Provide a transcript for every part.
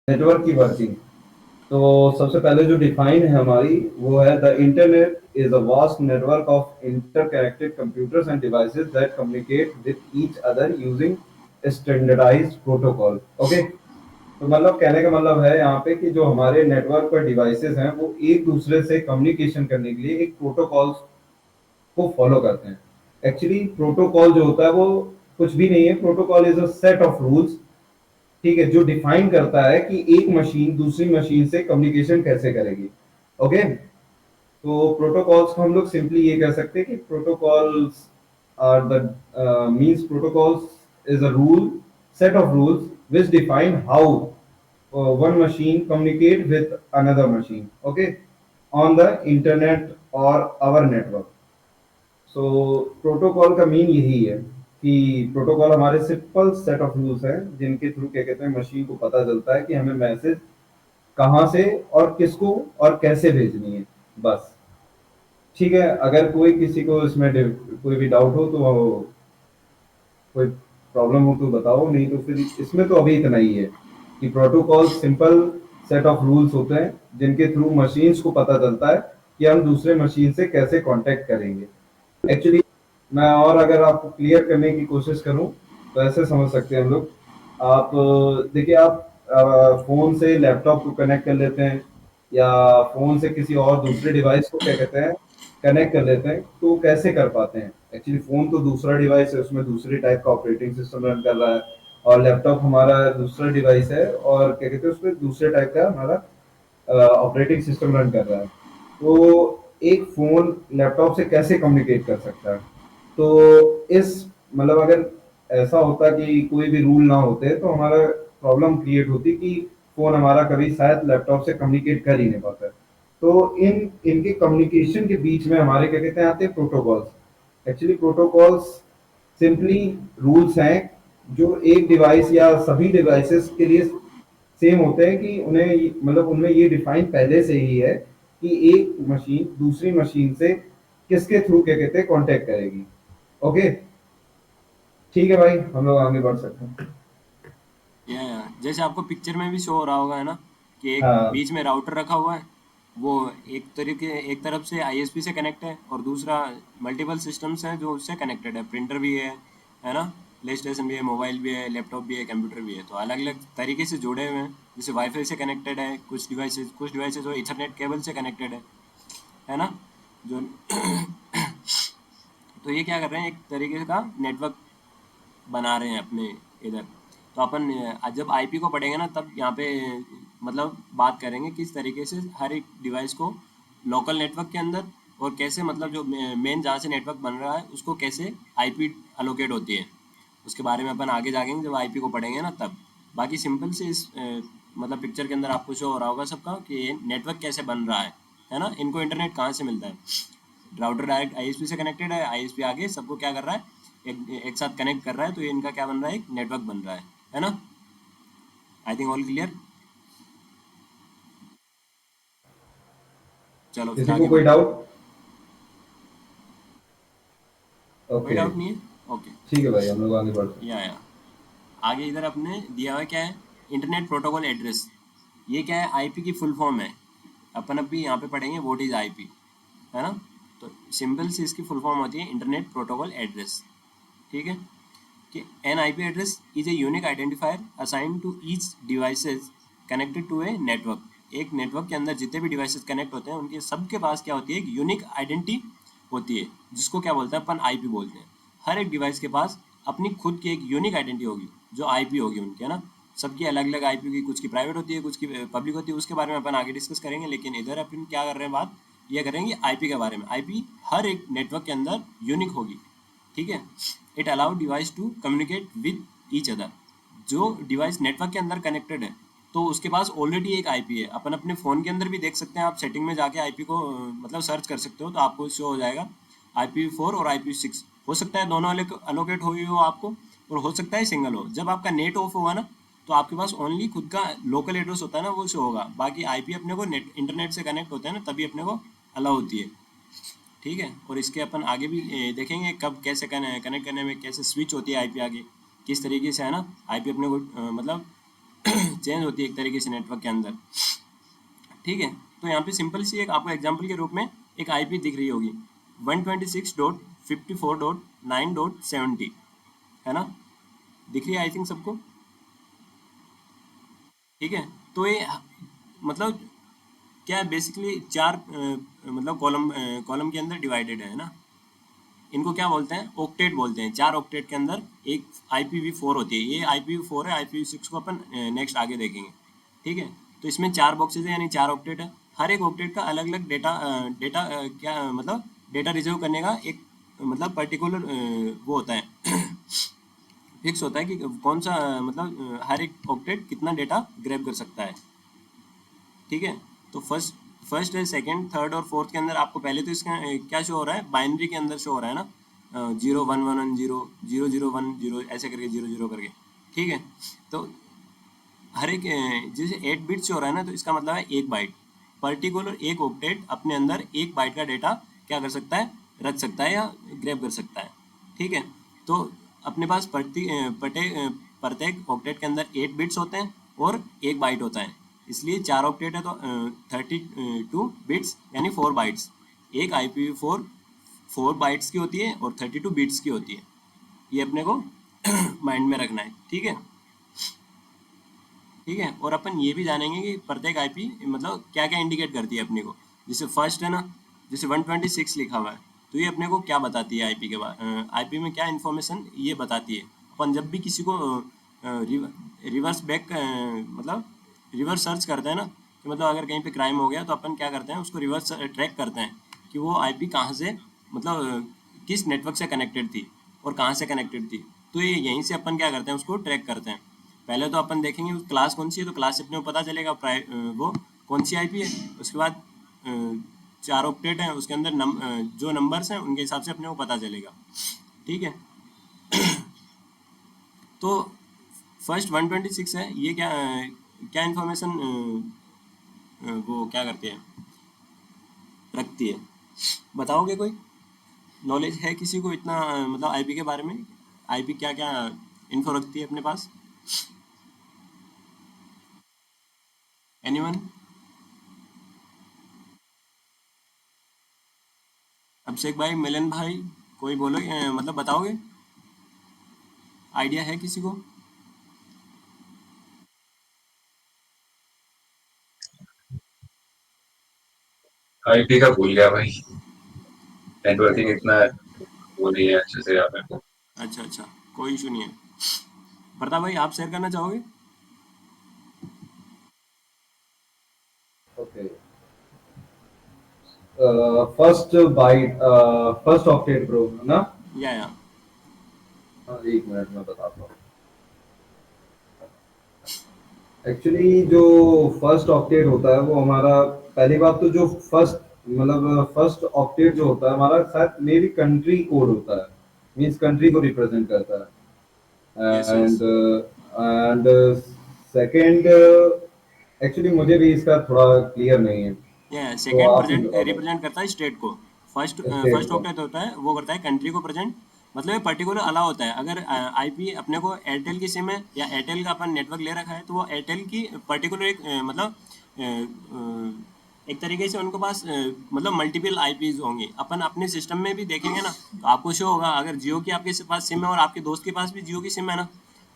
Network की working. तो सबसे पहले जो डिफाइन है हमारी वो है the internet is a vast network of interconnected computers and devices that communicate with each other using standardized protocol. Okay, तो मतलब कहने का मतलब है यहाँ पे कि जो हमारे नेटवर्क पर डिवाइसेस हैं वो एक दूसरे से कम्युनिकेशन करने के लिए एक प्रोटोकॉल को फॉलो करते हैं। एक्चुअली प्रोटोकॉल जो होता है वो कुछ भी नहीं है। Protocol is a set of rules, ठीक है, जो डिफाइन करता है कि एक मशीन दूसरी मशीन से कम्युनिकेशन कैसे करेगी। ओके, तो प्रोटोकॉल्स को हम लोग सिंपली ये कह सकते हैं कि protocols are the means protocols is a rule set of rules which define how one machine communicate with another machine, okay, on the internet or our network। So protocol का mean यही है कि protocol हमारे simple set of rules हैं जिनके through क्या कहते हैं मशीन को पता चलता है कि हमें मैसेज कहाँ से और किसको और कैसे भेजनी है, बस। ठीक है, अगर कोई किसी को इसमें कोई भी डाउट हो तो कोई प्रॉब्लम हो तो बताओ, नहीं तो फिर इसमें तो अभी इतना ही है कि protocol simple set of rules होते हैं जिनके थ्रू मशीन्स को पता चलता है कि हम दूसरे मशीन से कैसे कांटेक्ट करेंगे। एक्चुअली मैं और अगर आपको क्लियर करने की कोशिश करूं तो ऐसे समझ सकते हैं हम लोग। आप देखिए, आप फोन से लैपटॉप को कनेक्ट कर लेते हैं या फोन से किसी और दूसरे डिवाइस को क्या कहते हैं कनेक्ट कर लेते हैं, तो कैसे कर पाते हैं? एक्चुअली फोन तो दूसरा डिवाइस है, उसमें दूसरे टाइप का ऑपरेटिंग सिस्टम रन कर रहा है, और लैपटॉप हमारा दूसरा डिवाइस है और क्या कहते हैं उसमें दूसरे टाइप का हमारा ऑपरेटिंग सिस्टम रन कर रहा है। तो एक फोन लैपटॉप से कैसे कम्युनिकेट कर सकता है? तो इस मतलब अगर ऐसा होता कि कोई भी रूल ना होते तो हमारा प्रॉब्लम क्रिएट होती कि फोन हमारा कभी शायद लैपटॉप से कम्युनिकेट कर ही नहीं पाता है। तो इनके कम्युनिकेशन के बीच में हमारे क्या कहते हैं आते हैं protocols. Actually protocols simply rules हैं जो एक डिवाइस या सभी डिवाइसेस के लिए सेम होते हैं कि मतलब उनमें ये डिफाइन पहले से ही है कि एक मशीन दूसरी मशीन से किसके थ्रू क्या कहते हैं कांटेक्ट करेगी। ओके, ठीक है भाई, हम लोग आगे बढ़ सकते हैं। जैसे आपको पिक्चर में भी शो हो रहा होगा, है ना, कि एक हाँ, बीच में राउटर रखा हुआ है। वो एक तरफ से आईएसपी से कनेक्ट है और दूसरा मल्टीपल सिस्टम्स हैं जो उससे कनेक्टेड है। प्रिंटर भी है ना, प्ले स्टेशन भी है, मोबाइल भी है, लैपटॉप भी है, कंप्यूटर भी है। तो अलग अलग तरीके से जुड़े हुए हैं। जैसे वाईफाई से कनेक्टेड है कुछ डिवाइसेज जो इथरनेट केबल से कनेक्टेड है ना, जो तो ये क्या कर रहे हैं, एक तरीके का नेटवर्क बना रहे हैं अपने इधर। तो अपन जब आईपी को पढ़ेंगे ना, तब यहाँ पे मतलब बात करेंगे किस तरीके से हर एक डिवाइस को लोकल नेटवर्क के अंदर, और कैसे मतलब जो मेन जहाँ से नेटवर्क बन रहा है उसको कैसे आईपी अलोकेट होती है। उसके बारे में अपन आगे जाएंगे जब आईपी को पढ़ेंगे ना तब। बाकी सिंपल से इस मतलब पिक्चर के अंदर आपको शो हो रहा होगा सबका कि नेटवर्क कैसे बन रहा है ना, इनको इंटरनेट कहाँ से मिलता है। राउटर डायरेक्ट आईएसपी से कनेक्टेड है, आईएसपी आगे सबको क्या कर रहा है, एक साथ कनेक्ट कर रहा है। तो ये इनका क्या बन रहा है, एक नेटवर्क बन रहा है ना। I think all clear. चलो फिर किसी को आगे कोई बढ़ते हैं। डाउट? कोई ओके, डाउट नहीं है, ओके। ठीक है भाई, हम लोग आगे बढ़ सकते हैं। या आगे इधर अपने दिया हुआ क्या है, इंटरनेट प्रोटोकॉल एड्रेस। ये क्या है, आईपी की फुल फॉर्म है। अपन अभी यहाँ पे पढ़ेंगे व्हाट इज आईपी, है ना। तो सिंपल से इसकी फुल फॉर्म होती है इंटरनेट प्रोटोकॉल एड्रेस। ठीक है, कि an IP address is a unique identifier assign to each devices connected to a network. एक नेटवर्क के अंदर जितने भी डिवाइसेस कनेक्ट होते हैं उनके सबके पास क्या होती है, एक यूनिक आइडेंटिटी होती है, जिसको क्या बोलते हैं अपन, आईपी बोलते हैं। हर एक डिवाइस के पास अपनी खुद की एक यूनिक आइडेंटिटी होगी, जो आईपी होगी उनके, है ना। सबकी अलग अलग आईपी होगी, कुछ की प्राइवेट होती है, कुछ की पब्लिक होती है। उसके बारे में अपन आगे डिस्कस करेंगे, लेकिन इधर अपन क्या कर रहे हैं, बात ये करेंगे आईपी के बारे में। आईपी हर एक नेटवर्क के अंदर यूनिक होगी। ठीक है, it allow device to communicate with each other. जो डिवाइस नेटवर्क के अंदर कनेक्टेड है तो उसके पास ऑलरेडी एक आईपी है। अपन अपने फ़ोन के अंदर भी देख सकते हैं, आप सेटिंग में जाके आईपी को मतलब सर्च कर सकते हो, तो आपको शो हो जाएगा IP4 और IP6। हो सकता है दोनों अलोकेट हुई हो आपको, और हो सकता है सिंगल हो। जब आपका नेट ऑफ होगा ना, तो आपके पास ओनली खुद का लोकल एड्रेस होता है ना, वो शो होगा। बाकी आईपी अपने को नेट इंटरनेट से कनेक्ट होते हैं ना, तभी अपने को अलाउ होती है। ठीक है, और इसके अपन आगे भी देखेंगे कब कैसे कनेक्ट करने में कैसे स्विच होती है आईपी आगे, किस तरीके से, है ना। आईपी अपने को मतलब चेंज होती है एक तरीके से नेटवर्क के अंदर। ठीक है, तो यहाँ पे सिंपल सी एक आपको एग्जांपल के रूप में एक आईपी दिख रही होगी 126.54.9.70, है ना, दिख रही है आई थिंक सबको। ठीक है, तो ये मतलब क्या है, बेसिकली चार मतलब कॉलम के अंदर डिवाइडेड है ना। इनको क्या बोलते हैं, ऑक्टेट बोलते हैं। चार ऑक्टेट के अंदर एक IPv4 होती है। ये IPv4 है, IPv6 को अपन नेक्स्ट आगे देखेंगे। ठीक है, तो इसमें चार बॉक्सेज है, यानी चार ऑक्टेट है। हर एक ऑक्टेट का अलग अलग क्या मतलब डेटा रिजर्व करने का एक मतलब पर्टिकुलर वो होता है फिक्स होता है कि कौन सा मतलब हर एक ऑक्टेट कितना डेटा ग्रैब कर सकता है। ठीक है, तो फर्स्ट फर्स्ट है, सेकंड, थर्ड और फोर्थ के अंदर आपको पहले तो इसका क्या शो हो रहा है, बाइनरी के अंदर शो हो रहा है ना, 0 1 1 1 0 0 0 1 0 ऐसे करके 0 0 करके। ठीक है, तो हर एक जैसे 8 बिट से हो रहा है ना, तो इसका मतलब है एक बाइट। पर्टिकुलर एक ऑक्टेट अपने अंदर एक बाइट का डेटा क्या कर सकता है, रख सकता है या ग्रैब कर सकता है। ठीक है, तो अपने पास प्रत्येक ऑक्टेट के अंदर 8 बिट्स होते हैं और एक बाइट होता है। इसलिए चार ऑक्टेट है तो 32 बिट्स यानी 4 बाइट्स। एक IPv4 4 बाइट्स की होती है और 32 बिट्स की होती है। ये अपने को माइंड में रखना है। ठीक है, ठीक है, और अपन ये भी जानेंगे कि प्रत्येक आईपी मतलब क्या क्या इंडिकेट करती है अपने को। जैसे फर्स्ट है ना, जैसे 126 लिखा हुआ है, तो ये अपने को क्या बताती है आईपी के बाद, आईपी में क्या इन्फॉर्मेशन ये बताती है। अपन जब भी किसी को रिवर्स बैक मतलब रिवर्स सर्च करते हैं ना, कि मतलब अगर कहीं पे क्राइम हो गया तो अपन क्या करते हैं, उसको रिवर्स ट्रैक करते हैं कि वो आईपी कहाँ से मतलब किस नेटवर्क से कनेक्टेड थी और कहाँ से कनेक्टेड थी। तो ये यहीं से अपन क्या करते हैं, उसको ट्रैक करते हैं। पहले तो अपन देखेंगे क्लास कौन सी है, तो क्लास से अपने को पता चलेगा वो कौन सी आईपी है। उसके बाद चार ऑक्टेट है, उसके अंदर जो नंबर्स हैं उनके हिसाब से अपने को पता चलेगा। ठीक है, तो फर्स्ट 126 है, ये क्या इन्फॉर्मेशन वो क्या करती है, रखती है, बताओगे कोई? नॉलेज है किसी को इतना मतलब आईपी के बारे में, आईपी क्या क्या इन्फो रखती है अपने पास? एनीवन? अभिषेक भाई, मिलन भाई, कोई बोलो, मतलब बताओगे, आइडिया है किसी को? आईपी का भूल गया भाई। नेटवर्किंग इतना वो नहीं है अच्छे से यहाँ पे। अच्छा अच्छा, कोई इशू नहीं है। प्रताप भाई, आप शेयर करना चाहोगे? Okay. First byte, first octet bro, है ना? या हाँ, एक मिनट में बताता हूँ। एक्चुअली जो फर्स्ट ऑक्टेट होता है वो हमारा, पहली बात तो जो फर्स्ट मतलब फर्स्ट ऑक्टेट जो होता है हमारा, शायद मे बी कंट्री कोड होता है, मींस कंट्री को रिप्रेजेंट करता यस है। यस। एंड सेकंड, एक्चुअली मुझे भी इसका थोड़ा क्लियर नहीं है, या तो सेकंड आप ही प्रेजेंट बता दो रिप्रेजेंट करता है स्टेट को। फर्स्ट स्टेट फर्स्ट को। ऑक्टेट होता है वो करता है कंट्री को प्रेजेंट। मतलब ये पर्टिकुलर अलाउ होता है, अगर आईपी अपने को एयरटेल की सिम है या एयरटेल का अपन नेटवर्क ले रखा है, तो वो एयरटेल की पर्टिकुलर एक मतलब एक तरीके से उनके पास मतलब मल्टीपल आईपीज होंगे। अपन अपने सिस्टम में भी देखेंगे ना, तो आपको शो होगा अगर जियो की आपके पास सिम है और आपके दोस्त के पास भी जियो की सिम है ना,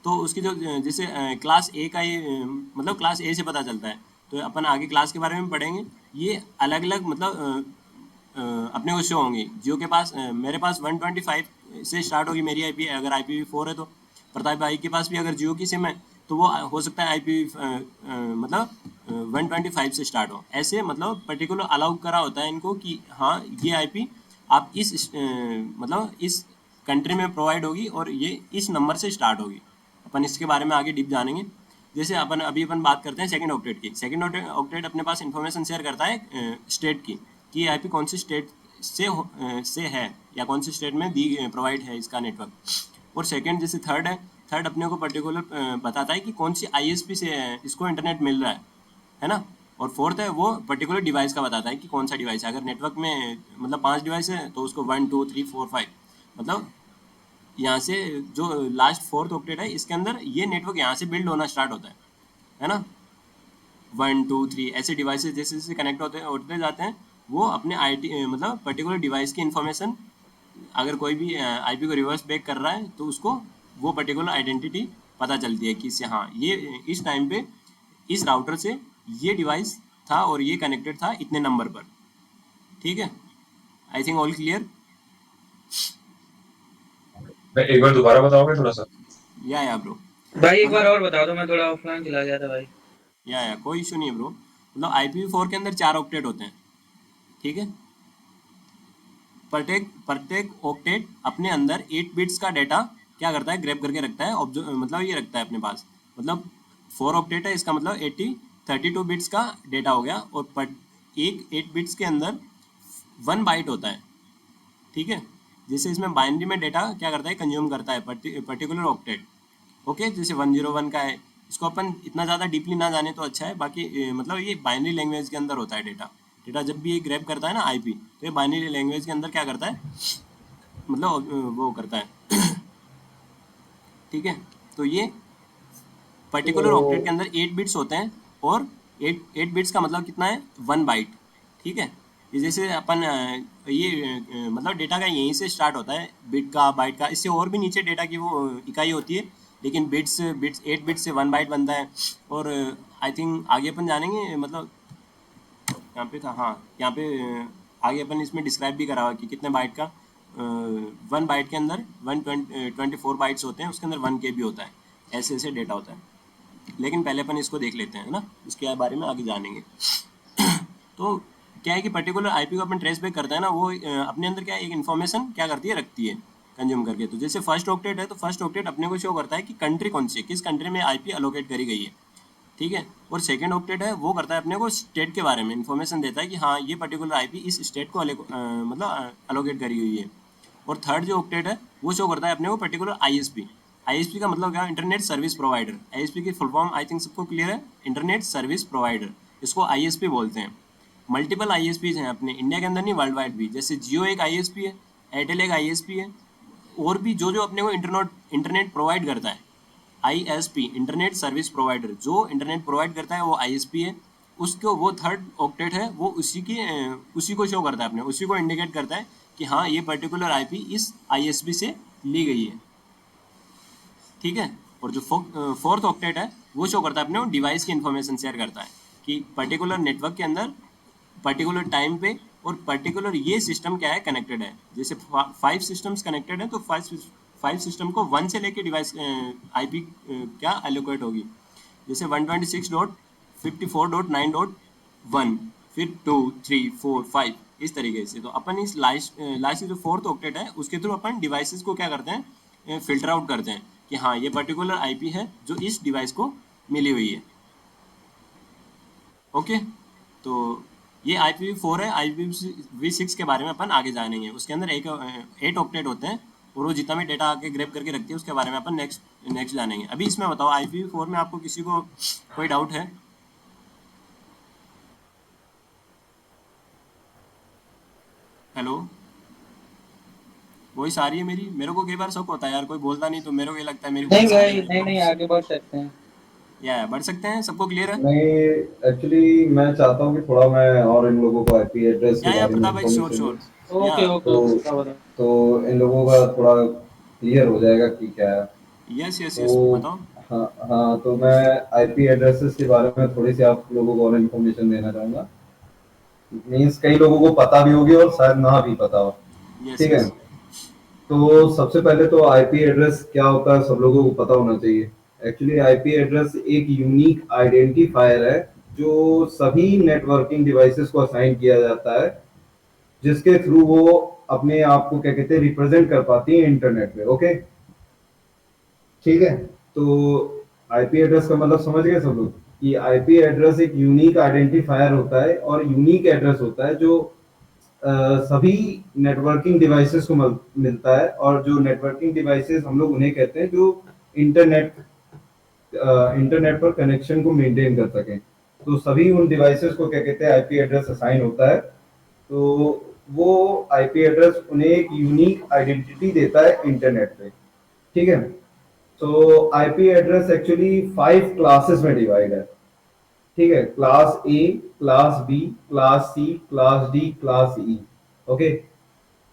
तो उसकी जो जैसे क्लास ए का ये मतलब क्लास ए से पता चलता है। तो अपन आगे क्लास के बारे में पढ़ेंगे। ये अलग अलग मतलब अपने को शो होंगी। जियो के पास मेरे पास 125 से स्टार्ट होगी मेरी आईपी, अगर IPv4 है तो। प्रताप भाई के पास भी अगर जियो की सिम है, तो वो हो सकता है आईपी मतलब 125 से स्टार्ट हो। ऐसे मतलब पर्टिकुलर अलाउ करा होता है इनको कि हाँ ये आईपी आप इस मतलब इस कंट्री में प्रोवाइड होगी और ये इस नंबर से स्टार्ट होगी। अपन इसके बारे में आगे डीप जानेंगे। जैसे अपन बात करते हैं सेकंड ऑक्टेट की। सेकंड ऑक्टेट अपने पास इंफॉर्मेशन शेयर करता है स्टेट की, कि ये आईपी कौन सी स्टेट से है या कौन सी स्टेट में दी प्रोवाइड है इसका नेटवर्क। और सेकंड जैसे थर्ड है, थर्ड अपने को पर्टिकुलर बताता है कि कौन सी ISP से इसको इंटरनेट मिल रहा है ना। और फोर्थ है वो पर्टिकुलर डिवाइस का बताता है कि कौन सा डिवाइस है। अगर नेटवर्क में मतलब 5 डिवाइस है तो उसको 1 2 3 4 5 मतलब यहाँ से जो लास्ट फोर्थ ऑक्टेट है इसके अंदर ये नेटवर्क यहाँ से बिल्ड होना स्टार्ट होता है। है ना, 1 2 3 ऐसे डिवाइसेस जैसे जैसे कनेक्ट होते जाते हैं, वो अपने आईटी मतलब पर्टिकुलर डिवाइस की इंफॉर्मेशन, अगर कोई भी आईपी को रिवर्स बैक कर रहा है तो उसको वो पर्टिकुलर आइडेंटिटी पता चलती है कि इससे हाँ ये इस टाइम पे इस राउटर से ये डिवाइस था और ये कनेक्टेड था इतने नंबर पर। ठीक है, आई थिंक ऑल क्लियर। मैं एक बार दोबारा बताओगे थोड़ा सा? या ब्रो, भाई एक बार मतलब और बता दो, मैं थोड़ा ऑफलाइन चला गया था भाई। या कोई इशू नहीं है ब्रो। मतलब IPv4 के अंदर 4 ऑक्टेट होते हैं। ठीक है, प्रत्येक प्रत्येक ऑक्टेट अपने अंदर 8 बिट्स का डाटा क्या करता है, ग्रैब करके रखता है, मतलब ये रखता है अपने पास। मतलब 4 ऑक्टेट है, इसका मतलब 32 बिट्स का डाटा हो गया, और एक 8 बिट्स के अंदर 1 बाइट होता है। ठीक है, जैसे इसमें बाइनरी में डाटा क्या करता है, कंज्यूम करता है पर्टिकुलर ऑक्टेट। ओके, जैसे 101 का है, इसको अपन इतना ज़्यादा डीपली ना जाने तो अच्छा है। बाकी मतलब ये बाइनरी लैंग्वेज के अंदर होता है डेटा। डेटा जब भी ये ग्रैब करता है ना आईपी, तो ये बाइनरी लैंग्वेज के अंदर क्या करता है, मतलब वो करता है। ठीक है, तो ये पर्टिकुलर ऑक्टेट के तो अंदर 8 बिट्स होते हैं, और 8 बिट्स का मतलब कितना है, 1 बाइट। ठीक है, ये जैसे अपन मतलब डेटा का यहीं से स्टार्ट होता है, बिट का बाइट का, इससे और भी नीचे डेटा की वो इकाई होती है, लेकिन बिट्स बिट्स 8 बिट्स से 1 बाइट बनता है। और आई थिंक आगे अपन जानेंगे, मतलब यहाँ पे था, हाँ यहाँ पे आगे अपन इसमें डिस्क्राइब भी करा हुआ कि कितने बाइट का, 1 बाइट के अंदर 124 बाइट्स होते हैं, उसके अंदर 1 KB होता है, ऐसे ऐसे डेटा होता है। लेकिन पहले अपन इसको देख लेते हैं ना, इसके बारे में आगे जानेंगे। तो क्या है कि पर्टिकुलर आईपी को अपन ट्रेस बैक करते हैं ना, वो अपने अंदर क्या है, एक इन्फॉर्मेशन क्या करती है, रखती है कंज्यूम करके। तो जैसे फर्स्ट ऑक्टेट है, तो फर्स्ट ऑक्टेट अपने को शो करता है कि कंट्री कौन सी है, किस कंट्री में आईपी अलोकेट करी गई है। ठीक है, और सेकंड ऑक्टेट है, वो करता है अपने को स्टेट के बारे में इन्फॉर्मेशन देता है कि हाँ ये पर्टिकुलर आईपी इस स्टेट को मतलब अलोकेट करी हुई है। और थर्ड जो ऑक्टेट है, वो शो करता है अपने को पर्टिकुलर आईएसपी। आईएसपी का मतलब क्या है, इंटरनेट सर्विस प्रोवाइडर। आईएसपी की फुल फॉर्म आई थिंक सबको क्लियर है, इंटरनेट सर्विस प्रोवाइडर, इसको आईएसपी बोलते हैं। मल्टीपल आईएसपीज हैं अपने इंडिया के अंदर, नहीं वर्ल्ड वाइड भी, जैसे जियो एक आईएसपी है, एयरटेल एक आईएसपी है, और भी जो जो अपने को इंटरनेट प्रोवाइड करता है, आईएसपी इंटरनेट सर्विस प्रोवाइडर, जो इंटरनेट प्रोवाइड करता है वो आईएसपी है। उसको वो थर्ड ऑक्टेट है, वो उसी को शो करता है अपने, उसी को इंडिकेट करता है कि हाँ ये पर्टिकुलर आईपी इस आईएसपी से ली गई है। ठीक है, और जो फोर्थ ऑक्टेट है, वो शो करता है अपने डिवाइस की इन्फॉर्मेशन शेयर करता है कि पर्टिकुलर नेटवर्क के अंदर पर्टिकुलर टाइम पे और पर्टिकुलर ये सिस्टम क्या है, कनेक्टेड है। जैसे 5 सिस्टम्स कनेक्टेड है, तो 5 सिस्टम को 1 से लेके डिवाइस आईपी क्या एलोकेट होगी। जैसे 126.54.9.1, फिर 2 3 4 5, इस तरीके से। तो अपन इस लास्ट लास्ट जो फोर्थ ऑक्टेट है, उसके थ्रू अपन डिवाइसेस को क्या करते हैं, फिल्टर आउट करते हैं कि हाँ ये पर्टिकुलर आईपी है जो इस डिवाइस को मिली हुई है। ओके, तो ये IPv4 है। IPv6 के बारे में अपन आगे जानेंगे, उसके अंदर 8 ऑक्टेट होते हैं, और वो जितना भी डेटा आके ग्रैब करके रखती है उसके बारे में अपन नेक्स्ट जानेंगे। अभी इसमें बताओ, IPv4 में आपको किसी को कोई डाउट है? हेलो, वॉइस आ रही है मेरी? मेरे को कई बार शक होता है यार, कोई बोलता नहीं तो मेरे को ये लगता है मेरी नहीं वॉइस आ रही भाई, है। नहीं नहीं, आगे बढ़ सकते हैं। या बढ़ सकते हैं, सबको क्लियर है? मैं एक्चुअली मैं चाहता हूँ कि थोड़ा मैं और इन लोगों को आईपी एड्रेस के या बारे में प्रताप भाई, श्योर इंफॉर्मेशन दूँ। श्योर। या ओके ओके तो ओके, बताओ बताओ। तो इन लोगों का थोड़ा क्लियर हो जाएगा कि क्या है। यस यस तो यस, बताओ। हाँ हाँ, तो मैं आईपी एड्रेसेस के बारे में थोड़ी सी आप लोगों को और इन्फॉर्मेशन देना चाहूँगा। मीन्स कई लोगों को पता भी होगी और शायद ना भी पता हो। यस ठीक है, यस। तो सबसे पहले तो आईपी एड्रेस क्या होता है सब लोगों को पता होना चाहिए। एक्चुअली आईपी एड्रेस एक यूनिक आइडेंटिफायर है जो सभी नेटवर्किंग डिवाइसेस को असाइन किया जाता है, जिसके थ्रू वो अपने आप को क्या कहते हैं रिप्रेजेंट कर पाती है इंटरनेट पे। ओके, ठीक है। तो आईपी एड्रेस का मतलब समझ गए सब लोग कि आईपी एड्रेस एक यूनिक आइडेंटिफायर होता है और यूनिक एड्रेस होता है जो सभी नेटवर्किंग डिवाइसेस को मिलता है। और जो नेटवर्किंग डिवाइसेस हम लोग उन्हें कहते हैं जो इंटरनेट इंटरनेट पर कनेक्शन को मेंटेन कर सकें। तो सभी उन डिवाइसेस को क्या कहते हैं आईपी एड्रेस असाइन होता है। तो वो आईपी एड्रेस उन्हें एक यूनिक आइडेंटिटी देता है इंटरनेट पे। ठीक है, तो आईपी एड्रेस एक्चुअली 5 क्लासेस में डिवाइड है, ठीक है। Class A, class B, class C, class D, class E. Okay,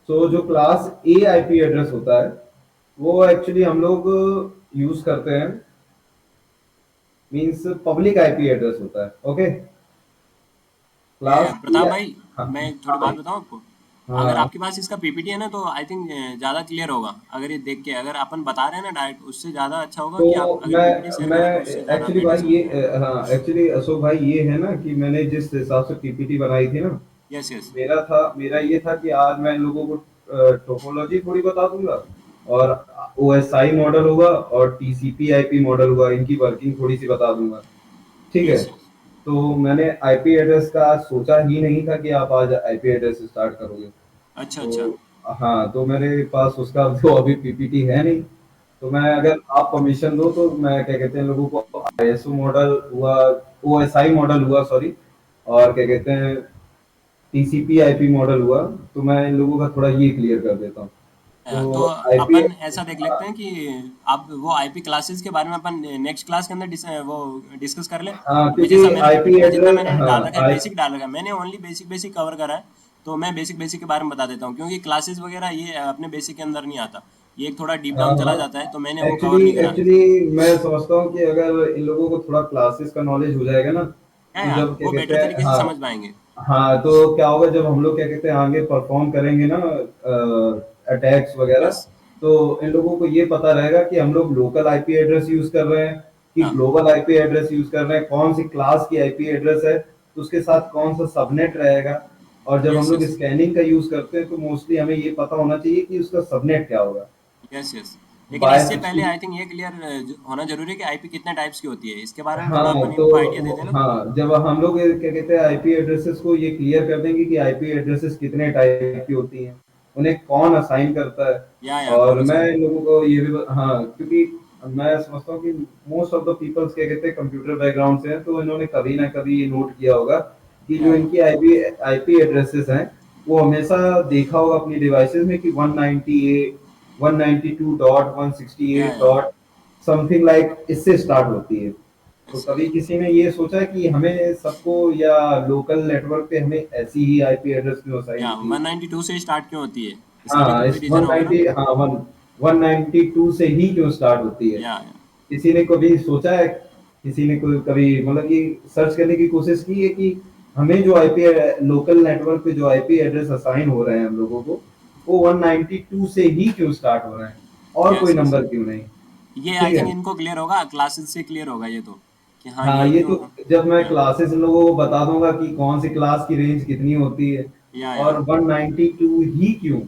तो जो क्लास ए आईपी एड्रेस होता है वो एक्चुअली हम लोग यूज करते हैं, मींस पब्लिक आईपी एड्रेस होता है। ओके, क्लास प्रताप ए, भाई, हाँ मैं हाँ थोड़ी बात भाई, बताऊं आपको। अगर हाँ। आपके पास इसका पीपीटी है ना, तो आई थिंक ज़्यादा क्लियर होगा। अगर ये देख के, अगर अपन बता रहे हैं ना डायरेक्ट, उससे ज़्यादा अच्छा होगा कि आप तो अगर पीपीटी शेयर मैं करें तो उससे ज़्यादा एक्चुअली बेटर भाई से। ये हाँ एक्चुअली अशोक भाई ये है ना कि मैंने जिस हिसाब से पीपीटी बनाई थी ना, यस यस। मेरा ये था कि आज मैं इन लोगों को टोपोलॉजी थोड़ी बता दूंगा, और ओएसआई मॉडल होगा और टीसीपी आईपी मॉडल होगा, इनकी वर्किंग थोड़ी सी बता दूंगा, ठीक है। Yes yes. तो मैंने आईपी एड्रेस का सोचा ही नहीं था कि आप आज आईपी एड्रेस स्टार्ट करोगे। अच्छा अच्छा। तो हाँ, तो मेरे पास उसका तो अभी पीपीटी है नहीं। तो मैं, अगर आप परमिशन दो, तो मैं क्या कहते हैं लोगों को आईएसओ मॉडल हुआ, ओएसआई मॉडल हुआ सॉरी, और क्या कहते हैं टीसीपी आईपी मॉडल हुआ, तो मैं इन लोगों का थोड़ा ये क्लियर कर देता हूँ। तो तो आईपी, अपन ऐसा देख लेते हैं कि आप वो आईपी क्लासेस के बारे में अपन नेक्स्ट क्लास के अंदर वो डिस्कस कर लें। हाँ अभी जैसा क्योंकि मैंने आईपी पीपीटी में जितना एड्रेस, मैंने हाँ डाल रखा है, आई बेसिक डाल रखा है मैंने, ओनली बेसिक बेसिक कवर करा है। तो मैं बेसिक बेसिक के बारे में बता देता हूँ, क्योंकि क्लासेस वगैरह ये अपने बेसिक के अंदर नहीं आता। ये एक थोड़ा डीप हाँ डाउन चला हाँ, जाता है, तो मैंने वो कवर एक्चुअली नहीं करा। एक्चुअली मैं समझता हूँ कि अगर इन लोगों को थोड़ा क्लासेस का नॉलेज हो जाएगा ना, तो या जब क्या वो कहते बेटर हैं, तरीके से हाँ समझ पाएंगे। हाँ, तो क्या होगा जब हम लोग क्या कहते हैं आगे परफॉर्म करेंगे ना अटैक्स वगैरह, यस। तो इन लोगों को ये पता रहेगा कि हम लोग लोकल आईपी एड्रेस यूज कर रहे हैं कि हाँ। ग्लोबल आईपी एड्रेस यूज कर रहे हैं, कौन सी क्लास की आईपी एड्रेस है, तो उसके साथ कौन सा सबनेट रहेगा। और जब हम यस लोग यस। स्कैनिंग का यूज करते हैं तो मोस्टली हमें ये पता होना चाहिए कि उसका सबनेट क्या होगा। Yes yes. लेकिन बाय इससे पहले 60, आई थिंक ये क्लियर होना जरूरी है कि आईपी कितने टाइप्स की होती है। इसके बारे में थोड़ा हाँ अपन तो इनको आइडिया दे दें ना। हाँ, जब हम लोग क्या कहते हैं आईपी एड्रेसेस को ये क्लियर कर देंगे कि आईपी एड्रेसेस कितने टाइप की होती हैं, उन्हें कौन असाइन करता है। या और कौन सा। मैं इन लोगों को ये भी हाँ, क्योंकि मैं समझता हूँ कि मोस्ट ऑफ द पीपल्स क्या कहते हैं कंप्यूटर बैकग्राउंड से हैं, तो इन्होंने कभी ना कभी ये नोट किया होगा कि जो या इनकी आईपी आईपी एड्रेसेस हैं वो हमेशा देखा होगा अपनी डिवाइसेस में कि 198 192 डॉट 168 या डॉट समथिंग लाइक इससे स्टार्ट होती है। तो यस कभी किसी ने ये सोचा कि हमें सबको या लोकल नेटवर्क पे हमें ऐसी ही आईपी एड्रेस क्यों असाइन या होती है। 192 से स्टार्ट क्यों होती है? इसका भी तो हाँ, कोई इस रीजन होगा ना। 190 हाँ 192 से ही क्यों स्टार्ट होती है। या किसी ने कभी सोचा है, किसी ने कोई कभी मतलब ये सर्च करने की कोशिश की है कि हमें जो आईपी लोकल नेटवर्क पे जो आईपी एड्रेस असाइन हो रहे हैं हम लोगों को, वो 192 से ही क्यों स्टार्ट हो रहे हैं, और यस कोई यस। नंबर क्यों नहीं। ये आई ठीक थिंक है, इनको क्लियर होगा, क्लासेस से क्लियर होगा ये तो, कि हाँ हाँ ये ये क्यों। तो जब मैं या क्लासेस इन लोगों को बता दूंगा कि कौन सी क्लास की रेंज कितनी होती है या और 192 ही क्यों,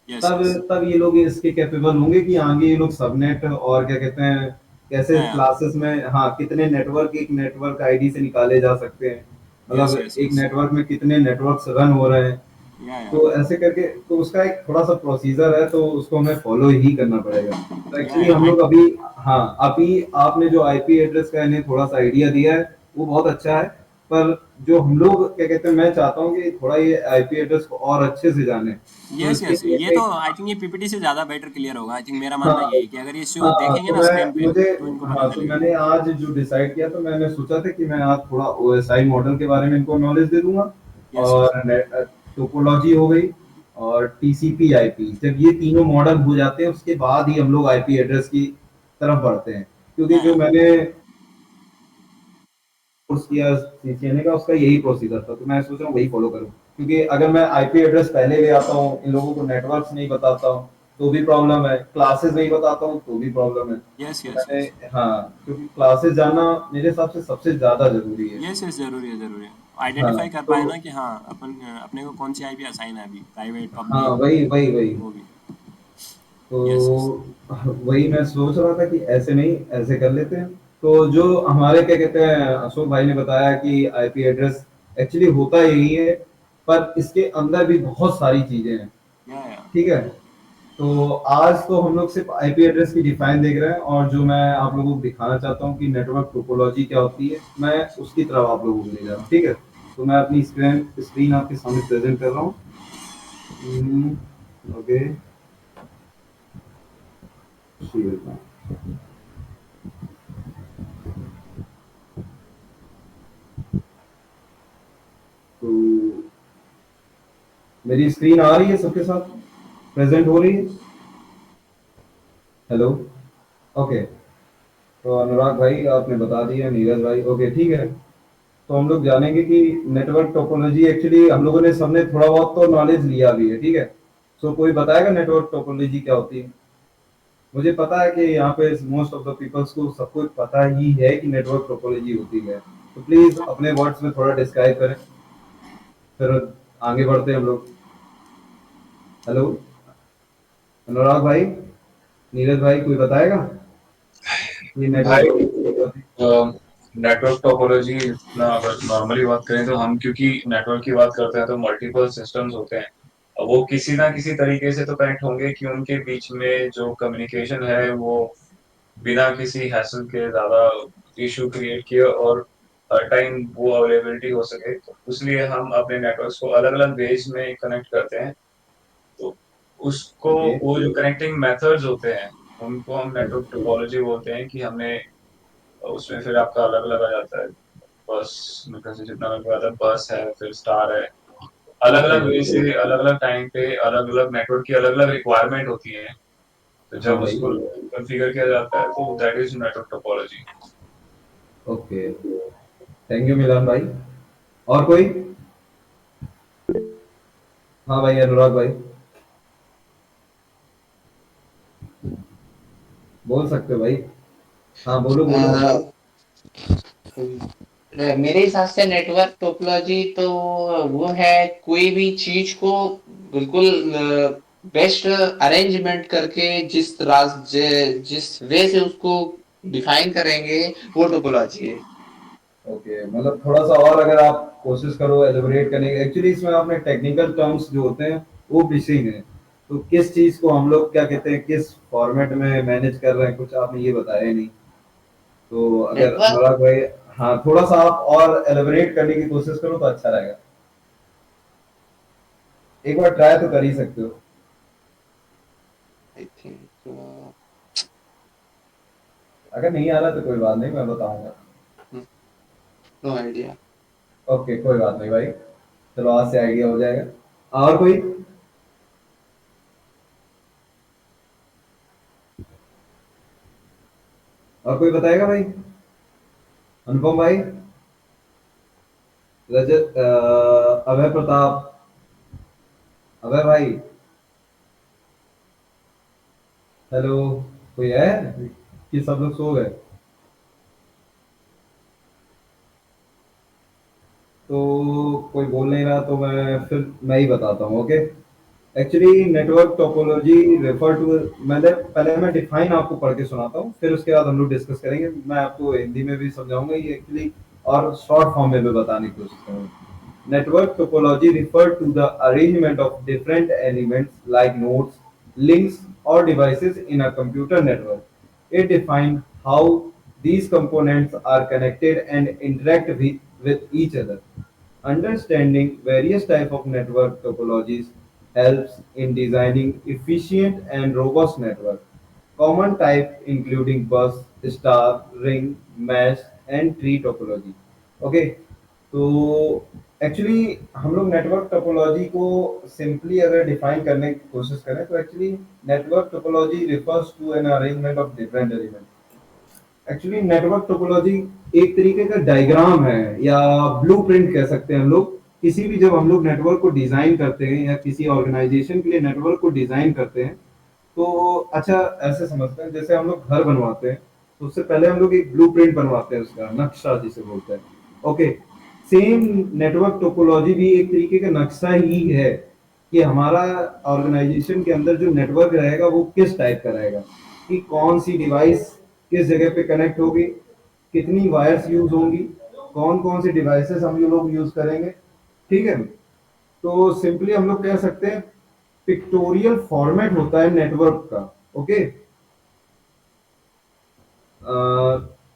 यस तब यस। तब ये लोग इसके कैपेबल होंगे कि आगे ये लोग सबनेट और क्या कहते हैं कैसे या क्लासेस में, हाँ कितने नेटवर्क एक नेटवर्क आईडी से निकाले जा सकते हैं, यस मतलब यस एक यस। नेटवर्क में कितने नेटवर्क्स रन हो रहे हैं। या तो ऐसे करके तो उसका एक थोड़ा सा प्रोसीजर है, तो उसको हमें फॉलो ही करना पड़ेगा। तो एक्चुअली हम या लोग अभी, हाँ अभी आपने जो आईपी एड्रेस का इन्हें थोड़ा सा आइडिया दिया है वो बहुत अच्छा है, पर जो हम लोग क्या कहते हैं मैं चाहता हूँ कि थोड़ा ये आईपी एड्रेस को और अच्छे से जाने, तो यस इसके यस। लिए ये तो एक, आई थिंक ये पीपीटी से ज़्यादा बेटर क्लियर होगा। आई थिंक मेरा हाँ मानना यही है कि अगर ये शो हाँ, देखेंगे तो ना स्क्रीन मैं पे, मुझे, तो इनको पता हाँ तो चलेगा। मैंने आज जो डिसाइड किया, तो मैंने सोचा था कि मैं आज थोड़ा ओएसआई मॉडल के बारे में इनको नॉलेज दे दूंगा, यस यस। और टोपोलॉजी हो गई, और टीसीपी आईपी, जब ये तीनों मॉडल हो जाते हैं उसके बाद ही हम लोग आईपी एड्रेस की तरफ बढ़ते हैं, क्योंकि जो या मैंने कोर्स किया सीसीएनए का उसका यही प्रोसीजर था, तो मैं सोच रहा हूँ वही फॉलो करूँ, क्योंकि अगर मैं आईपी एड्रेस पहले ले आता हूँ, इन लोगों को नेटवर्क्स नहीं बताता हूँ तो भी प्रॉब्लम है, क्लासेस नहीं बताता हूँ तो भी प्रॉब्लम है। यस तो यस मैंने, यस। हाँ क्योंकि क्लासेस जाना मेरे हिसाब से सबसे ज्यादा जरूरी है। यस यस, ज़रूरी है ज़रूरी है। हाँ आइडेंटिफाई कर तो पाए ना कि हाँ अपन अपने को कौन सी आईपी असाइन है, अभी प्राइवेट हाँ पब्लिक, वही वही वही, वो भी। Yes yes. तो वही मैं सोच रहा था कि ऐसे नहीं, ऐसे कर लेते हैं। तो जो हमारे क्या कहते हैं अशोक भाई ने बताया कि आईपी एड्रेस एक्चुअली होता यही है, पर इसके अंदर भी बहुत सारी चीजें हैं, या ठीक है। तो आज तो हम लोग सिर्फ आईपी एड्रेस की डिफाइन देख रहे हैं, और जो मैं आप लोगों को दिखाना चाहता हूँ कि नेटवर्क टोपोलॉजी क्या होती है, मैं उसकी तरफ आप लोगों को ले जा रहा हूँ, ठीक है। तो मैं अपनी स्क्रीन स्क्रीन आपके सामने प्रेजेंट कर रहा हूँ। ओके, मेरी स्क्रीन आ रही है सबके साथ, प्रेजेंट हो रही है? Hello, okay. तो अनुराग भाई आपने बता दिया, नीरज भाई, ओके ठीक है। तो हम लोग जानेंगे कि नेटवर्क टोपोलॉजी, एक्चुअली हम लोगों ने सबने थोड़ा बहुत तो नॉलेज लिया भी है, ठीक है। सो कोई बताएगा नेटवर्क टोपोलॉजी क्या होती है? मुझे पता है कि यहाँ पे मोस्ट ऑफ द पीपल्स को सबको पता ही है कि नेटवर्क टोपोलॉजी होती है, तो प्लीज अपने वर्ड्स में थोड़ा डिस्क्राइब करें, फिर आगे बढ़ते हैं हम लोग। हेलो, अनुराग भाई, नीरज भाई, कोई बताएगा ये नेटवर्क भाई टोपोलॉजी क्या होती नेटवर्क टोपोलॉजी इतना अगर नॉर्मली बात करें तो हम क्योंकि नेटवर्क की बात करते हैं तो मल्टीपल सिस्टम्स होते हैं। अब वो किसी ना किसी तरीके से तो कनेक्ट होंगे कि उनके बीच में जो कम्युनिकेशन है वो बिना किसी हैसल के ज्यादा इशू क्रिएट किए और हर टाइम वो अवेलेबिलिटी हो सके, तो इसलिए हम अपने नेटवर्क्स को अलग अलग वेज में कनेक्ट करते हैं। तो है? उसको ओके। वो जो कनेक्टिंग मेथड्स होते हैं उनको हम नेटवर्क टोपोलॉजी बोलते हैं कि हमने उसमें फिर आपका अलग अलग आ जाता है। बस मेरे ख्याल से जितना मेरे को याद है बस है फिर स्टार है। अलग ओके। अलग वे से अलग अलग टाइम पे अलग अलग नेटवर्क की अलग अलग रिक्वायरमेंट होती है। तो हाँ जब भाई। उसको कॉन्फ़िगर किया जाता है तो that is network topology. Okay, thank you Milan भाई। और कोई? हाँ भाई, अनुराग भाई, बोल सकते हो भाई। हाँ बोलो बोलो। अ, मेरे हिसाब से नेटवर्क टोपोलॉजी तो वो है कोई भी चीज को बिल्कुल बेस्ट अरेंजमेंट करके जिस वे से उसको डिफाइन करेंगे वो टोपोलॉजी है। ओके, मतलब थोड़ा सा और अगर आप कोशिश करो एलिबरेट करने की, एक्चुअली इसमें आपने टेक्निकल टर्म्स जो होते हैं वो मिसिंग है। तो किस चीज को हम लोग क्या कहते हैं, किस फॉर्मेट में मैनेज कर रहे हैं, कुछ आपने ये बताया ही नहीं। तो अगर नेटवर्क अनुराग भाई, हाँ थोड़ा सा आप और एलिबरेट करने की कोशिश करो तो अच्छा रहेगा। एक बार ट्राई तो कर ही सकते हो। आई थिंक अगर नहीं आ रहा तो कोई बात नहीं, मैं बताऊंगा। No idea. ओके, कोई बात नहीं भाई, चलो आज से आइडिया हो जाएगा। और कोई? और कोई बताएगा भाई? अनुपम भाई, रजत, अभय प्रताप, अभय भाई, हेलो, कोई है कि सब लोग सो गए? तो कोई बोल नहीं रहा तो मैं ही बताता हूँ, okay. Actually network topology refer to, मैं डिफाइन आपको पढ़ के सुनाता हूँ, फिर उसके बाद हम लोग डिस्कस करेंगे। मैं आपको हिंदी में भी समझाऊंगा ये एक्चुअली, और शॉर्ट फॉर्म में भी बताने की कोशिश करूंगा। Network topology refer to the arrangement of different elements like nodes, links और devices in a computer network. It defines how these components are connected and interact with each other. Understanding various types of network topologies helps in designing efficient and robust network. Common type including bus, star, ring, mesh and tree topology. Okay, तो actually हम लोग network topology को simply अगर define करने की कोशिश करें तो actually network topology refers to an arrangement of different element. Actually network topology एक तरीके का डायग्राम है या ब्लूप्रिंट कह सकते हैं हम लोग। किसी भी जब हम लोग नेटवर्क को डिजाइन करते हैं या किसी ऑर्गेनाइजेशन के लिए नेटवर्क को डिजाइन करते हैं, तो अच्छा ऐसे समझते हैं जैसे हम लोग घर बनवाते हैं, तो उससे पहले हम लोग एक ब्लूप्रिंट बनवाते हैं, उसका नक्शा जिसे बोलते हैं। ओके, सेम नेटवर्क टोपोलॉजी भी एक तरीके का नक्शा ही है कि हमारा ऑर्गेनाइजेशन के अंदर जो नेटवर्क रहेगा वो किस टाइप का रहेगा, कि कौन सी डिवाइस किस जगह पे कनेक्ट होगी, कितनी वायर्स यूज होंगी, कौन कौन सी डिवाइसेस हम लोग यूज करेंगे, ठीक है। तो सिंपली हम लोग कह सकते हैं पिक्टोरियल फॉर्मेट होता है नेटवर्क का। ओके,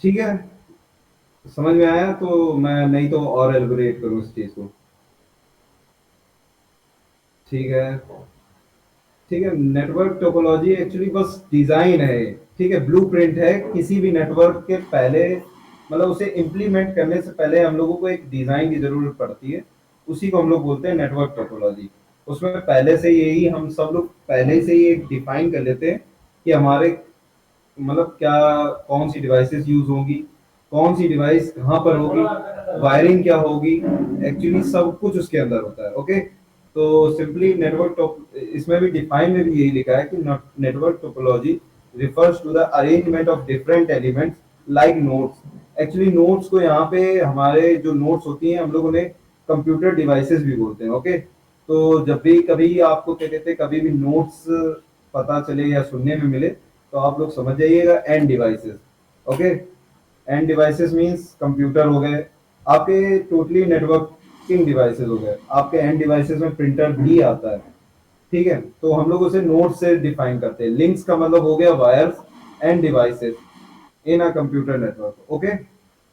ठीक है, समझ में आया? तो मैं नहीं तो और एलिबरेट करूं इस चीज को। ठीक है, ठीक है। नेटवर्क टोपोलॉजी एक्चुअली बस डिजाइन है, ठीक है, ब्लूप्रिंट है किसी भी नेटवर्क के पहले, मतलब उसे इम्प्लीमेंट करने से पहले हम लोगों को एक डिजाइन की जरूरत पड़ती है, उसी को हम लोग बोलते हैं नेटवर्क टोपोलॉजी। उसमें पहले से यही हम सब लोग पहले से ही एक डिफाइन कर लेते हैं कि हमारे मतलब क्या कौन सी डिवाइसेस यूज होंगी, कौन सी डिवाइस कहाँ पर होगी, वायरिंग क्या होगी, एक्चुअली सब कुछ उसके अंदर होता है। ओके, तो सिंपली नेटवर्क टॉप इसमें भी डिफाइन में भी यही लिखा है कि network topology refers to the arrangement of different elements like nodes। Actually nodes को यहाँ पे हमारे जो नोड्स होती हैं हम लोग उन्हें कंप्यूटर डिवाइसेस भी बोलते हैं। ओके, तो जब भी कभी आपको क्या कहते हैं कभी भी नोड्स पता चले या सुनने में मिले तो आप लोग समझ जाइएगा end devices. Okay, end devices means computer हो गए आपके, टोटली नेटवर्किंग डिवाइसेस हो गए आपके। एंड डिवाइसेस में प्रिंटर भी आता है, ठीक है। तो हम लोग उसे नोड से डिफाइन करते हैं। लिंक्स का मतलब हो गया wires end devices in a computer network. Okay,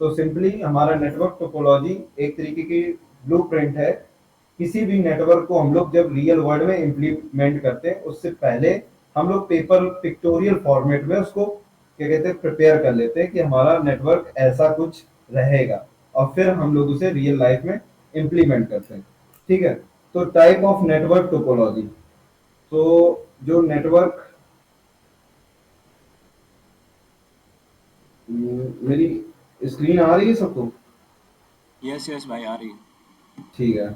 तो सिंपली हमारा नेटवर्क टोपोलॉजी एक तरीके की ब्लूप्रिंट है। किसी भी नेटवर्क को हम लोग जब रियल वर्ल्ड में इम्प्लीमेंट करते हैं उससे पहले हम लोग पेपर पिक्टोरियल फॉर्मेट में उसको क्या कहते हैं प्रिपेयर कर लेते हैं कि हमारा नेटवर्क ऐसा कुछ रहेगा, और फिर हम लोग उसे रियल लाइफ में इम्प्लीमेंट करते हैं। ठीक है, तो टाइप ऑफ नेटवर्क टोपोलॉजी, तो जो नेटवर्क मेरी स्क्रीन आ रही है सबको? यस यस भाई, आ रही। ठीक है,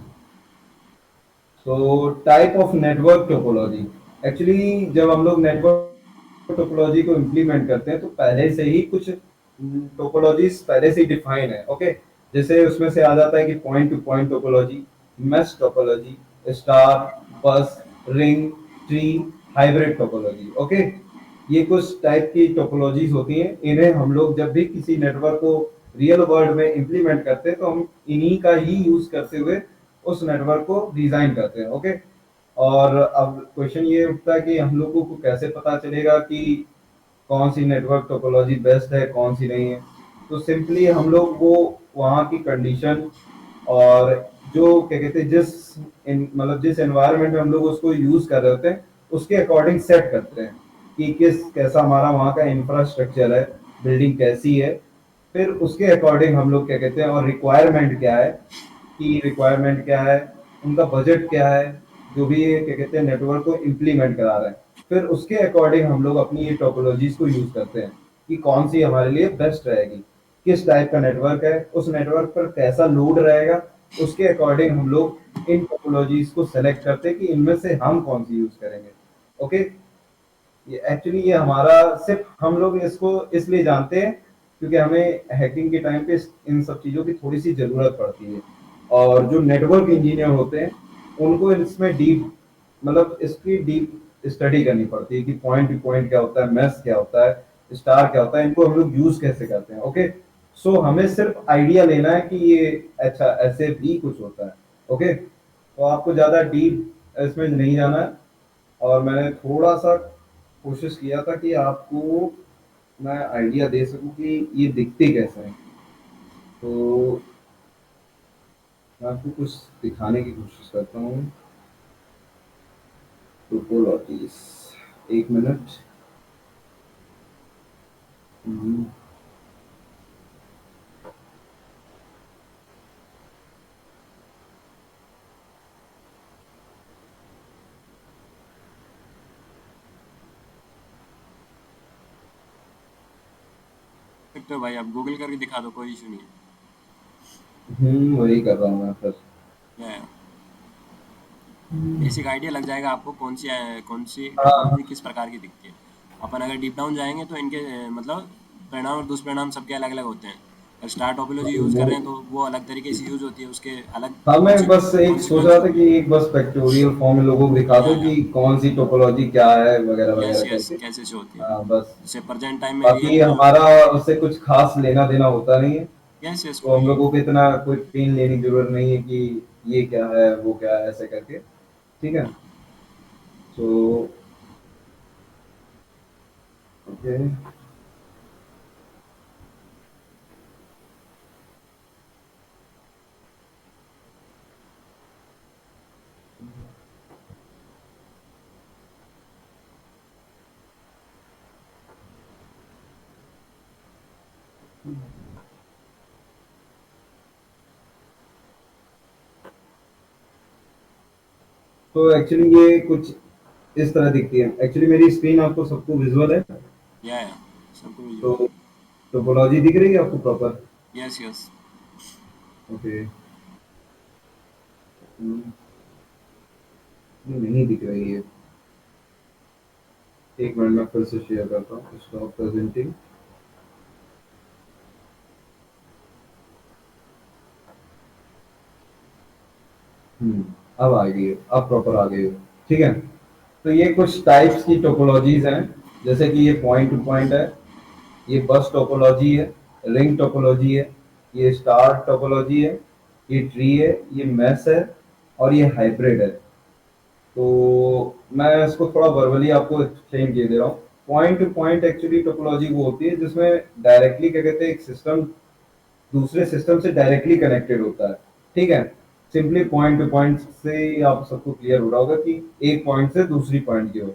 तो type of network topology, actually जब हम लोग नेटवर्क टोपोलॉजी को इम्प्लीमेंट करते हैं तो पहले से ही कुछ टोपोलॉजीज पहले से ही डिफाइन है। ओके, जैसे उसमें से आ जाता है कि point to point topology, mesh topology, star, bus, ring, tree, hybrid topology. Okay, ये कुछ टाइप की टोपोलॉजीज होती हैं। इन्हें हम लोग जब भी किसी नेटवर्क को रियल वर्ल्ड में इम्प्लीमेंट करते हैं तो हम इन्हीं का ही यूज करते हुए उस नेटवर्क को डिजाइन करते हैं। ओके, और अब क्वेश्चन ये उठता है कि हम लोगों को कैसे पता चलेगा कि कौन सी नेटवर्क टोपोलॉजी बेस्ट है कौन सी नहीं है। तो सिंपली हम लोग वो वहाँ की कंडीशन और जो क्या कहते हैं मतलब जिस एनवायरनमेंट में हम लोग उसको यूज कर रहे होते हैं उसके अकॉर्डिंग सेट करते हैं कि कैसा हमारा वहाँ का इंफ्रास्ट्रक्चर है, बिल्डिंग कैसी है। फिर उसके अकॉर्डिंग हम लोग क्या कहते हैं और रिक्वायरमेंट क्या है, की रिक्वायरमेंट क्या है, उनका बजट क्या है, जो भी ये क्या कहते हैं नेटवर्क को इम्प्लीमेंट करा रहे हैं। फिर उसके अकॉर्डिंग हम लोग अपनी ये टोपोलॉजीज को यूज करते हैं कि कौन सी हमारे लिए बेस्ट रहेगी, किस टाइप का नेटवर्क है, उस नेटवर्क पर कैसा लोड रहेगा, उसके अकॉर्डिंग हम लोग इन टोपोलॉजीज को सेलेक्ट करते हैं कि इनमें से हम कौन सी यूज करेंगे। ओके, ये एक्चुअली ये हमारा सिर्फ हम लोग इसको इसलिए जानते हैं क्योंकि हमें हैकिंग के टाइम पे इन सब चीज़ों की थोड़ी सी ज़रूरत पड़ती है। और जो नेटवर्क इंजीनियर होते हैं उनको इसमें डीप मतलब इसकी डीप स्टडी करनी पड़ती है कि पॉइंट टू पॉइंट क्या होता है, मैश क्या होता है, स्टार क्या होता है, इनको हम लोग यूज कैसे करते हैं। ओके, सो हमें सिर्फ आइडिया लेना है कि ये अच्छा ऐसे भी कुछ होता है। ओके, तो आपको ज़्यादा डीप इसमें नहीं जाना है, और मैंने थोड़ा सा कोशिश किया था कि आपको मैं आइडिया दे सकूं कि ये दिखते कैसे हैं। तो मैं आपको कुछ दिखाने की कोशिश करता हूँ। टोपोलॉजीज, एक मिनट। हम्म, तो भाई आप गूगल करके दिखा दो, कोई इशू नहीं वही कर रहा हूँ मैं फिर। है। बेसिक आइडिया लग जाएगा आपको कौन सी हाँ, टोपोलॉजी किस प्रकार की दिखती है। अपन अगर डीप डाउन जाएंगे तो इनके मतलब परिणाम और दुष्परिणाम सबके अलग अलग होते हैं। अगर स्टार टोपोलॉजी यूज़ कर वो रहे हैं तो वो अलग तरीके से यूज़ होती है, उसके अलग हाँ, मैं बस एक सोच कॉन्सिक्वेंस रहा था होते कि हैं। एक बस फैक्टोरियल फॉर्म में लोगों को दिखा दो या कि कौन सी टोपोलॉजी क्या है वगैरह यस वगैरह यस करके। कैसे से होती है। हाँ बस, जैसे प्रेजेंट टाइम में बाकी रियल में जो, हमारा उससे कुछ खास लेना देना होता नहीं है। यस यस तो हम कोई, लोगों को इतना कोई पेन लेने की जरूरत नहीं है कि ये क्या है वो क्या है ऐसे करके। ठीक है, तो ओके। तो एक्चुअली ये कुछ इस तरह दिखती है। एक्चुअली मेरी स्क्रीन आपको सबको विजुअल है, या सबको तो विजुअल टोपोलॉजी दिख रही है आपको प्रॉपर? है। Yes yes. ओके। नहीं दिख रही है। एक मिनट में फिर से शेयर करता हूँ, स्टॉप प्रेजेंटिंग। अब आ गई है, अब प्रॉपर आ गई है। ठीक है, तो ये कुछ टाइप्स की टोपोलॉजीज हैं, जैसे कि ये पॉइंट टू पॉइंट है, ये बस टोपोलॉजी है, रिंग टोपोलॉजी है, ये स्टार टोपोलॉजी है, ये ट्री है, ये मैश है, और ये हाइब्रिड है। तो मैं इसको थोड़ा वर्बली आपको एक्सप्लेन किए दे रहा हूँ। Point to point actually topology वो होती है जिसमें डायरेक्टली क्या कहते हैं, एक सिस्टम दूसरे सिस्टम से डायरेक्टली कनेक्टेड होता है। ठीक है, सिंपली पॉइंट टू पॉइंट से ही आप सबको क्लियर हो रहा होगा कि एक पॉइंट से दूसरी पॉइंट की हो।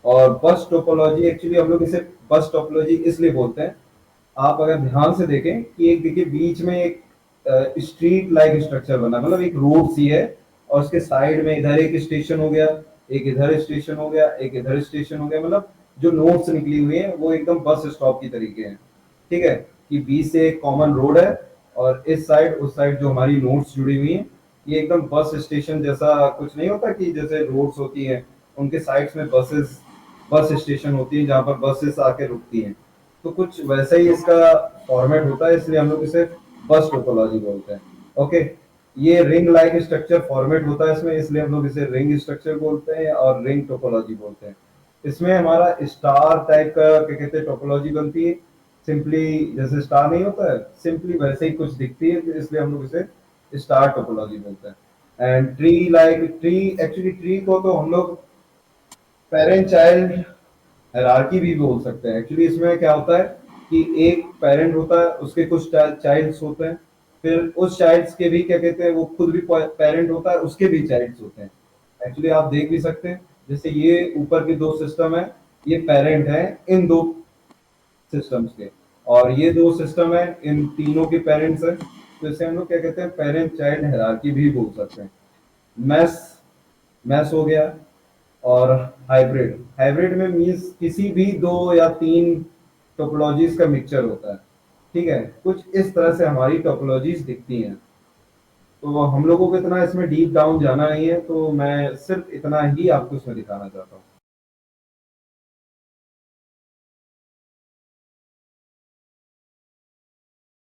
और बस टोपोलॉजी एक्चुअली हम लोग इसे बस टोपोलॉजी इसलिए बोलते हैं, आप अगर ध्यान से देखें कि एक देखिए बीच में एक स्ट्रीट लाइक स्ट्रक्चर बना, मतलब एक रोड सी है, और उसके साइड में इधर एक स्टेशन हो गया, एक इधर स्टेशन हो गया, एक इधर स्टेशन हो गया, मतलब जो नोड्स निकली हुई है वो एकदम बस स्टॉप की तरीके हैं। ठीक है, कि बीच से एक कॉमन रोड है, और इस साइड उस साइड जो हमारी नोड्स जुड़ी हुई हैं, ये एकदम बस स्टेशन जैसा कुछ नहीं होता कि जैसे रोड्स होती हैं उनके साइड्स में बस स्टेशन होती है जहाँ पर बसेस आके रुकती हैं, तो कुछ वैसा ही इसका फॉर्मेट होता है, इसलिए हम लोग इसे बस टोपोलॉजी बोलते हैं। ओके, ये रिंग लाइक स्ट्रक्चर फॉर्मेट होता है इसमें, इसलिए हम लोग इसे रिंग स्ट्रक्चर बोलते हैं और रिंग टोपोलॉजी बोलते हैं। इसमें हमारा स्टार टाइप का क्या कहते हैं टोपोलॉजी बनती है, सिंपली जैसे स्टार नहीं होता है, सिंपली वैसे ही कुछ दिखती है, इसलिए हम लोग इसे स्टार टोपोलॉजी बोलते हैं। एंड ट्री एक्चुअली ट्री को तो हम लोग पेरेंट चाइल्ड हायरार्की भी बोल सकते हैं। एक्चुअली इसमें क्या होता है कि एक पेरेंट होता है, उसके कुछ चाइल्ड्स होते हैं, फिर उस चाइल्ड्स के भी क्या कहते हैं, वो खुद भी पेरेंट होता है, उसके भी चाइल्ड्स होते हैं। एक्चुअली आप देख भी सकते हैं, जैसे ये ऊपर के दो सिस्टम है, ये पेरेंट है इन दो सिस्टम्स के, और ये दो सिस्टम है इन तीनों के पेरेंट्स है, तो इसे हम लोग क्या कहते हैं, पेरेंट चाइल्ड हायरार्की भी बोल सकते हैं। मैस मैस हो गया। और हाइब्रिड हाइब्रिड में मीन्स किसी भी दो या तीन टोपोलॉजीज का मिक्सचर होता है। ठीक है, कुछ इस तरह से हमारी टोपोलॉजीज दिखती हैं। तो हम लोगों को इतना इसमें डीप डाउन जाना नहीं है, तो मैं सिर्फ इतना ही आपको इसमें दिखाना चाहता हूँ।